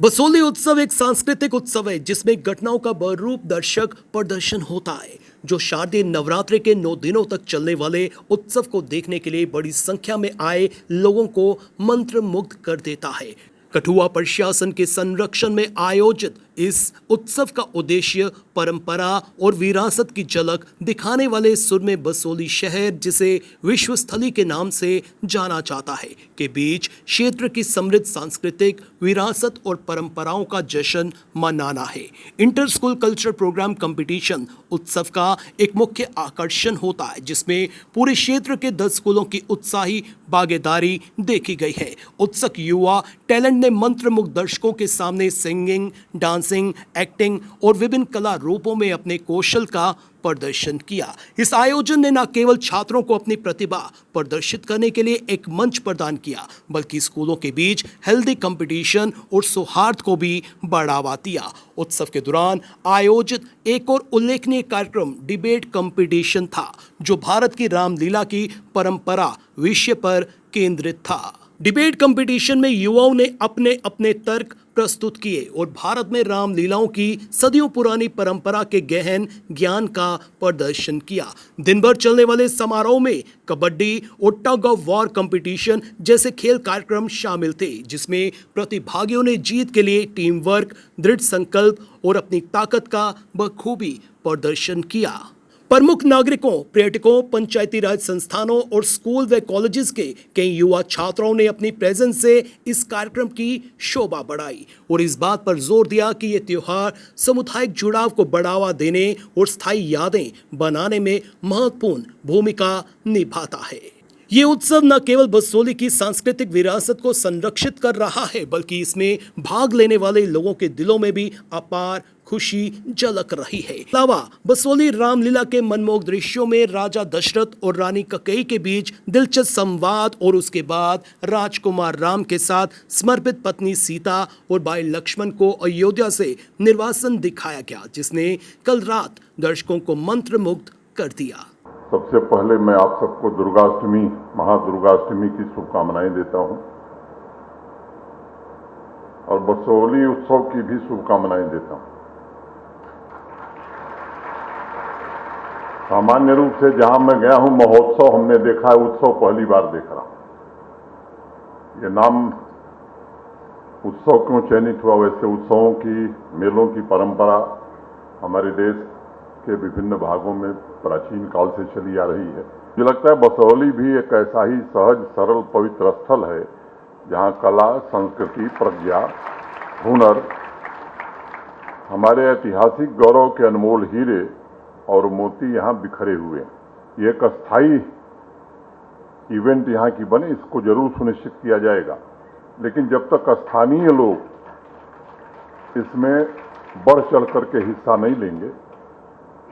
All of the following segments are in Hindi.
बसोली उत्सव एक सांस्कृतिक उत्सव है जिसमें घटनाओं का बहुरूप दर्शक प्रदर्शन होता है जो शारदीय नवरात्रि के 9 दिनों तक चलने वाले उत्सव को देखने के लिए बड़ी संख्या में आए लोगों को मंत्रमुग्ध कर देता है। कठुआ प्रशासन के संरक्षण में आयोजित इस उत्सव का उद्देश्य परंपरा और विरासत की झलक दिखाने वाले सुरमे बसोली शहर, जिसे विश्व स्थली के नाम से जाना जाता है, के बीच क्षेत्र की समृद्ध सांस्कृतिक विरासत और परंपराओं का जश्न मनाना है। Inter school culture program competition उत्सव का एक मुख्य आकर्षण होता है, जिसमें पूरे क्षेत्र के 10 स्कूलों की उत्साही भागीदारी देखी गई है। उत्सुक युवा टैलेंट ने मंत्रमुग्ध दर्शकों के सामने सिंगिंग, डांसिंग, एक्टिंग और विभिन्न कला रूपों में अपने कौशल का प्रदर्शन किया। इस आयोजन ने न केवल छात्रों को अपनी प्रतिभा प्रदर्शित करने के लिए एक मंच प्रदान किया, बल्कि स्कूलों के बीच हेल्दी कंपटीशन और सौहार्द को भी बढ़ावा दिया। उत्सव के दौरान आयोजित एक और उल्लेखनीय कार्यक्रम डिबेट कंपटीशन था, जो भारत की रामलीला की परंपरा विषय पर केंद्रित था। डिबेट कंपटीशन में युवाओं ने अपने अपने तर्क प्रस्तुत किए और भारत में रामलीलाओं की सदियों पुरानी परंपरा के गहन ज्ञान का प्रदर्शन किया। दिन भर चलने वाले समारोह में कबड्डी और टग ऑफ वॉर कंपटीशन जैसे खेल कार्यक्रम शामिल थे, जिसमें प्रतिभागियों ने जीत के लिए टीम वर्क, दृढ़ संकल्प और अपनी ताकत का बखूबी प्रदर्शन किया। प्रमुख नागरिकों, पर्यटकों, पंचायती राज संस्थानों और स्कूल व कॉलेजेस के कई युवा छात्रों ने अपनी प्रेजेंस से इस कार्यक्रम की शोभा बढ़ाई और इस बात पर जोर दिया कि ये त्योहार सामुदायिक जुड़ाव को बढ़ावा देने और स्थायी यादें बनाने में महत्वपूर्ण भूमिका निभाता है। ये उत्सव न केवल बसोली की सांस्कृतिक विरासत को संरक्षित कर रहा है, बल्कि इसमें भाग लेने वाले लोगों के दिलों में भी अपार खुशी झलक रही है। अलावा बसोली रामलीला के मनमोहक दृश्यों में राजा दशरथ और रानी कैकेयी के बीच दिलचस्प संवाद और उसके बाद राजकुमार राम के साथ समर्पित पत्नी सीता और भाई लक्ष्मण को अयोध्या से निर्वासन दिखाया गया, जिसने कल रात दर्शकों को मंत्रमुग्ध कर दिया। सबसे पहले मैं आप सबको दुर्गाष्टमी, महादुर्गाष्टमी की शुभकामनाएं देता हूं और बसोली उत्सव की भी शुभकामनाएं देता हूं। सामान्य रूप से जहां मैं गया हूं महोत्सव हमने देखा है, उत्सव पहली बार देख रहा हूं। ये नाम उत्सव क्यों चयनित हुआ? वैसे उत्सवों की, मेलों की परंपरा हमारे देश के विभिन्न भागों में प्राचीन काल से चली आ रही है। मुझे लगता है बसोली भी एक ऐसा ही सहज, सरल, पवित्र स्थल है जहां कला, संस्कृति, प्रज्ञा, हुनर, हमारे ऐतिहासिक गौरव के अनमोल हीरे और मोती यहाँ बिखरे हुए हैं। ये एक अस्थायी इवेंट यहाँ की बने, इसको जरूर सुनिश्चित किया जाएगा, लेकिन जब तक स्थानीय लोग इसमें बढ़ चढ़ करके हिस्सा नहीं लेंगे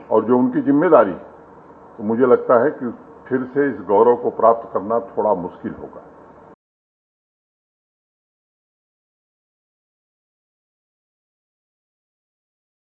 और जो उनकी जिम्मेदारी, तो मुझे लगता है कि फिर से इस गौरव को प्राप्त करना थोड़ा मुश्किल होगा।